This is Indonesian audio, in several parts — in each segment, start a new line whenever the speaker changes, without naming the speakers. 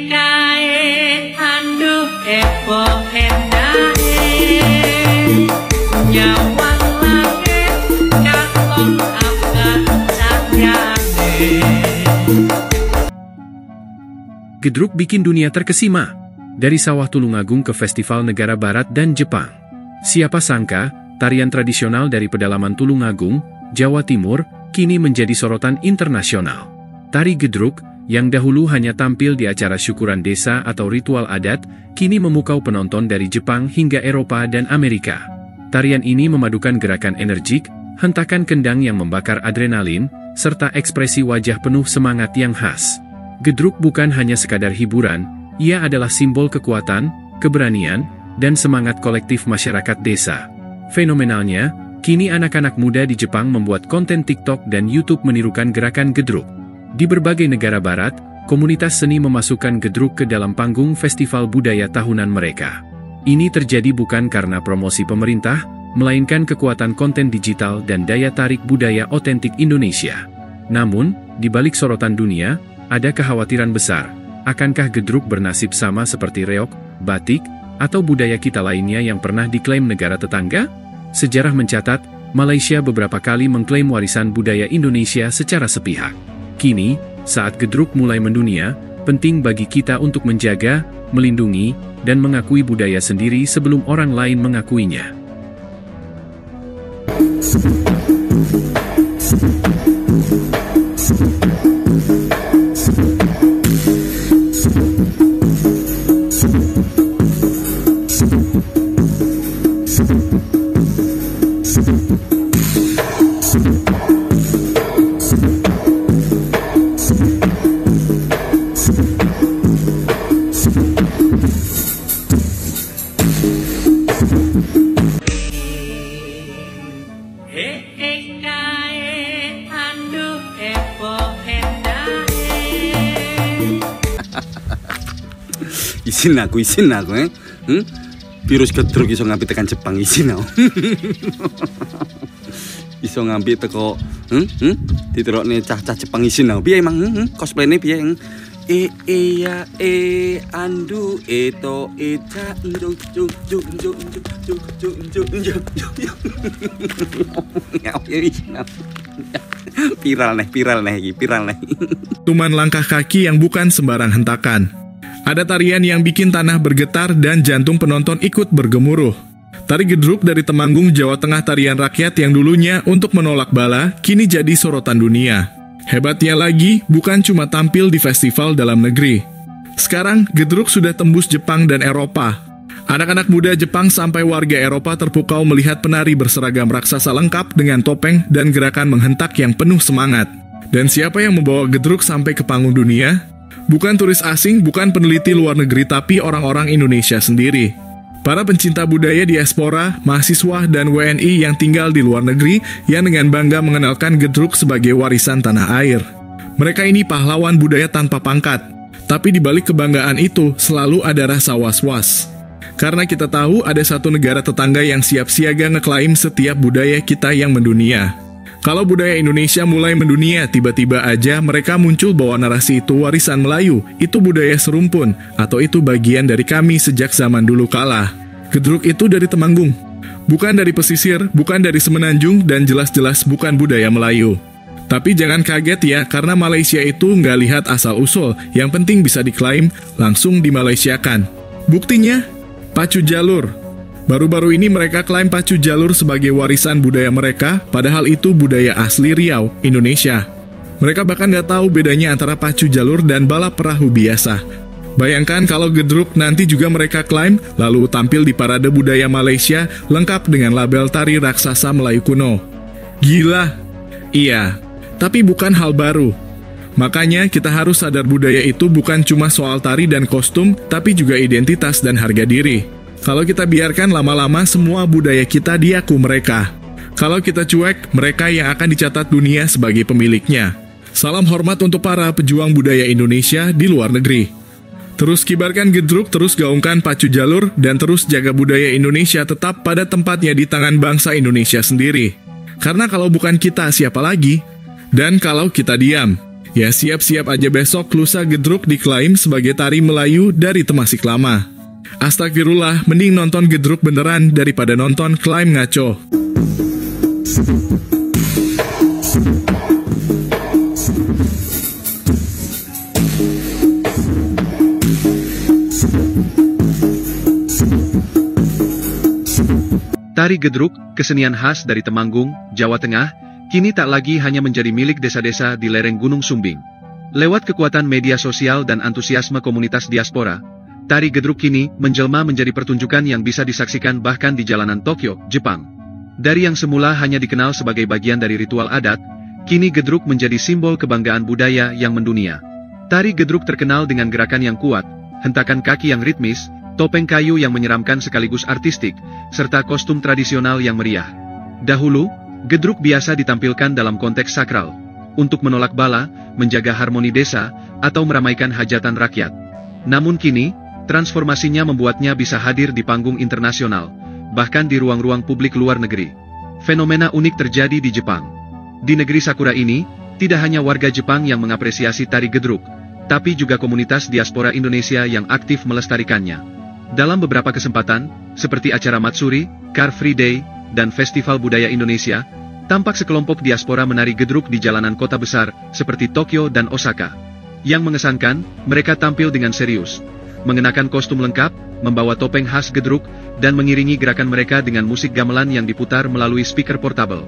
kae anduh epo endae nyawang langit kakong abad cahyane.
Gedruk bikin dunia terkesima. Dari Sawah Tulungagung ke Festival Negara Barat dan Jepang. Siapa sangka, tarian tradisional dari pedalaman Tulungagung, Jawa Timur, kini menjadi sorotan internasional. Tari Gedruk, yang dahulu hanya tampil di acara syukuran desa atau ritual adat, kini memukau penonton dari Jepang hingga Eropa dan Amerika. Tarian ini memadukan gerakan energik, hentakan kendang yang membakar adrenalin, serta ekspresi wajah penuh semangat yang khas. Gedruk bukan hanya sekadar hiburan, ia adalah simbol kekuatan, keberanian, dan semangat kolektif masyarakat desa. Fenomenalnya, kini anak-anak muda di Jepang membuat konten TikTok dan YouTube menirukan gerakan Gedruk. Di berbagai negara barat, komunitas seni memasukkan Gedruk ke dalam panggung festival budaya tahunan mereka. Ini terjadi bukan karena promosi pemerintah, melainkan kekuatan konten digital dan daya tarik budaya otentik Indonesia. Namun, di balik sorotan dunia, ada kekhawatiran besar. Akankah Gedruk bernasib sama seperti reok, batik, atau budaya kita lainnya yang pernah diklaim negara tetangga? Sejarah mencatat, Malaysia beberapa kali mengklaim warisan budaya Indonesia secara sepihak. Kini, saat Gedruk mulai mendunia, penting bagi kita untuk menjaga, melindungi, dan mengakui budaya sendiri sebelum orang lain mengakuinya.
Isin aku virus Gedruk iso ngambil tekan Jepang isin aku. Iso ngambil teko diterokne cah-cah Jepang isin aku. Piye emang cosplayne piye? Ya andu eto eca juk viral nih.
Tuman langkah kaki yang bukan sembarang hentakan. Ada tarian yang bikin tanah bergetar dan jantung penonton ikut bergemuruh. Tari Gedruk dari Temanggung, Jawa Tengah, tarian rakyat yang dulunya untuk menolak bala, kini jadi sorotan dunia. Hebatnya lagi, bukan cuma tampil di festival dalam negeri. Sekarang, Gedruk sudah tembus Jepang dan Eropa. Anak-anak muda Jepang sampai warga Eropa terpukau melihat penari berseragam raksasa lengkap dengan topeng dan gerakan menghentak yang penuh semangat. Dan siapa yang membawa Gedruk sampai ke panggung dunia? Bukan turis asing, bukan peneliti luar negeri, tapi orang-orang Indonesia sendiri. Para pencinta budaya diaspora, mahasiswa, dan WNI yang tinggal di luar negeri yang dengan bangga mengenalkan Gedruk sebagai warisan tanah air. Mereka ini pahlawan budaya tanpa pangkat. Tapi di balik kebanggaan itu selalu ada rasa was-was. Karena kita tahu ada satu negara tetangga yang siap siaga ngeklaim setiap budaya kita yang mendunia. Kalau budaya Indonesia mulai mendunia, tiba-tiba aja mereka muncul bawa narasi itu warisan Melayu, itu budaya serumpun, atau itu bagian dari kami sejak zaman dulu kala. Gedruk itu dari Temanggung, bukan dari pesisir, bukan dari Semenanjung, dan jelas-jelas bukan budaya Melayu. Tapi jangan kaget ya, karena Malaysia itu nggak lihat asal-usul, yang penting bisa diklaim, langsung dimalaysiakan. Buktinya, pacu jalur. Baru-baru ini mereka klaim pacu jalur sebagai warisan budaya mereka, padahal itu budaya asli Riau, Indonesia. Mereka bahkan nggak tahu bedanya antara pacu jalur dan balap perahu biasa. Bayangkan kalau Gedruk nanti juga mereka klaim, lalu tampil di parade budaya Malaysia lengkap dengan label tari raksasa Melayu kuno. Gila! Iya, tapi bukan hal baru. Makanya kita harus sadar budaya itu bukan cuma soal tari dan kostum, tapi juga identitas dan harga diri. Kalau kita biarkan lama-lama semua budaya kita diaku mereka. Kalau kita cuek, mereka yang akan dicatat dunia sebagai pemiliknya. Salam hormat untuk para pejuang budaya Indonesia di luar negeri. Terus kibarkan Gedruk, terus gaungkan pacu jalur, dan terus jaga budaya Indonesia tetap pada tempatnya di tangan bangsa Indonesia sendiri. Karena kalau bukan kita, siapa lagi? Dan kalau kita diam, Ya siap-siap aja besok lusa Gedruk diklaim sebagai tari Melayu dari Temasik Lama. Astagfirullah, mending nonton Gedruk beneran daripada nonton klaim ngaco.
Tari Gedruk, kesenian khas dari Temanggung, Jawa Tengah, kini tak lagi hanya menjadi milik desa-desa di lereng Gunung Sumbing. Lewat kekuatan media sosial dan antusiasme komunitas diaspora, tari Gedruk kini menjelma menjadi pertunjukan yang bisa disaksikan bahkan di jalanan Tokyo, Jepang. Dari yang semula hanya dikenal sebagai bagian dari ritual adat, kini Gedruk menjadi simbol kebanggaan budaya yang mendunia. Tari Gedruk terkenal dengan gerakan yang kuat, hentakan kaki yang ritmis, topeng kayu yang menyeramkan sekaligus artistik, serta kostum tradisional yang meriah. Dahulu, Gedruk biasa ditampilkan dalam konteks sakral, untuk menolak bala, menjaga harmoni desa, atau meramaikan hajatan rakyat. Namun kini, transformasinya membuatnya bisa hadir di panggung internasional, bahkan di ruang-ruang publik luar negeri. Fenomena unik terjadi di Jepang. Di negeri Sakura ini, tidak hanya warga Jepang yang mengapresiasi tari Gedruk, tapi juga komunitas diaspora Indonesia yang aktif melestarikannya. Dalam beberapa kesempatan, seperti acara Matsuri, Car Free Day, dan Festival Budaya Indonesia, tampak sekelompok diaspora menari Gedruk di jalanan kota besar, seperti Tokyo dan Osaka. Yang mengesankan, mereka tampil dengan serius, mengenakan kostum lengkap, membawa topeng khas Gedruk, dan mengiringi gerakan mereka dengan musik gamelan yang diputar melalui speaker portable.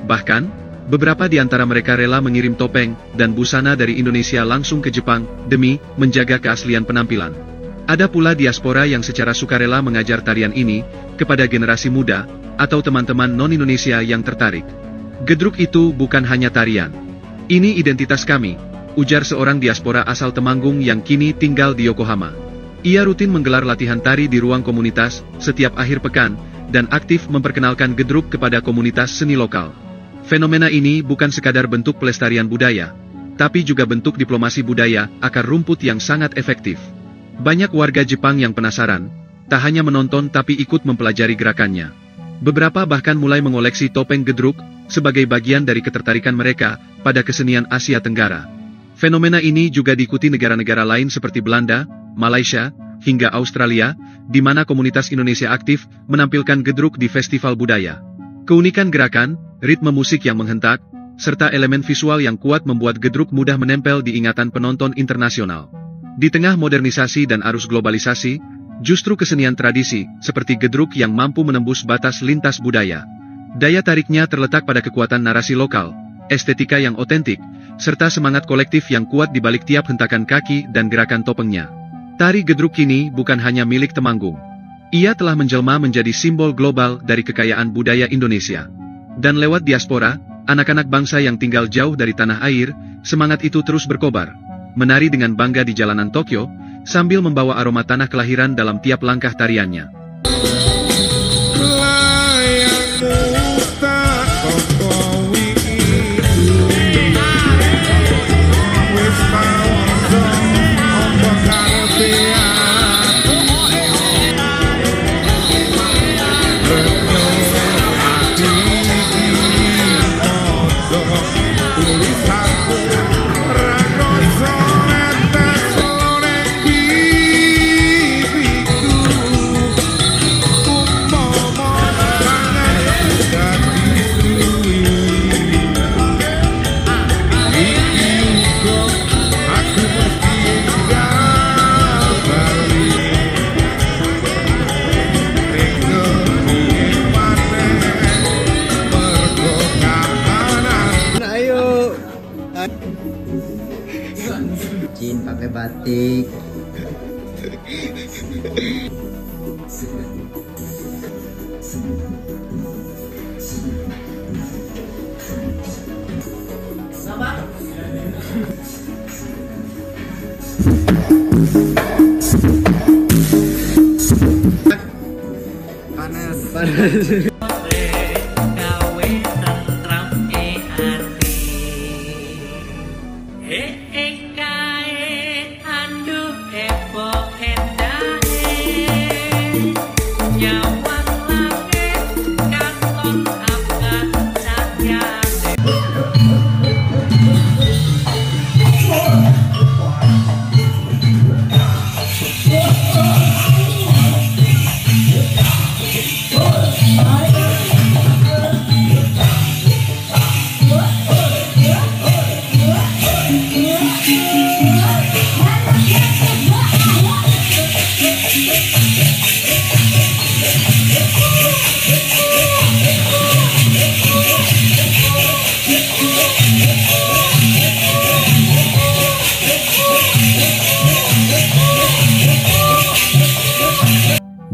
Bahkan, beberapa di antara mereka rela mengirim topeng dan busana dari Indonesia langsung ke Jepang, demi menjaga keaslian penampilan. Ada pula diaspora yang secara sukarela mengajar tarian ini kepada generasi muda atau teman-teman non-Indonesia yang tertarik. Gedruk itu bukan hanya tarian. Ini identitas kami, ujar seorang diaspora asal Temanggung yang kini tinggal di Yokohama. Ia rutin menggelar latihan tari di ruang komunitas setiap akhir pekan dan aktif memperkenalkan Gedruk kepada komunitas seni lokal. Fenomena ini bukan sekadar bentuk pelestarian budaya, tapi juga bentuk diplomasi budaya akar rumput yang sangat efektif. Banyak warga Jepang yang penasaran, tak hanya menonton tapi ikut mempelajari gerakannya. Beberapa bahkan mulai mengoleksi topeng Gedruk, sebagai bagian dari ketertarikan mereka pada kesenian Asia Tenggara. Fenomena ini juga diikuti negara-negara lain seperti Belanda, Malaysia, hingga Australia, di mana komunitas Indonesia aktif menampilkan Gedruk di festival budaya. Keunikan gerakan, ritme musik yang menghentak, serta elemen visual yang kuat membuat Gedruk mudah menempel di ingatan penonton internasional. Di tengah modernisasi dan arus globalisasi, justru kesenian tradisi, seperti Gedruk yang mampu menembus batas lintas budaya. Daya tariknya terletak pada kekuatan narasi lokal, estetika yang otentik, serta semangat kolektif yang kuat di balik tiap hentakan kaki dan gerakan topengnya. Tari Gedruk kini bukan hanya milik Temanggung. Ia telah menjelma menjadi simbol global dari kekayaan budaya Indonesia. Dan lewat diaspora, anak-anak bangsa yang tinggal jauh dari tanah air, semangat itu terus berkobar. Menari dengan bangga di jalanan Tokyo, sambil membawa aroma tanah kelahiran dalam tiap langkah tariannya.
Jin pakai batik. Panas.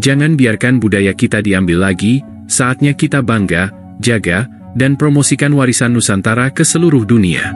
Jangan biarkan budaya kita diambil lagi, saatnya kita bangga, jaga, dan promosikan warisan Nusantara ke seluruh dunia.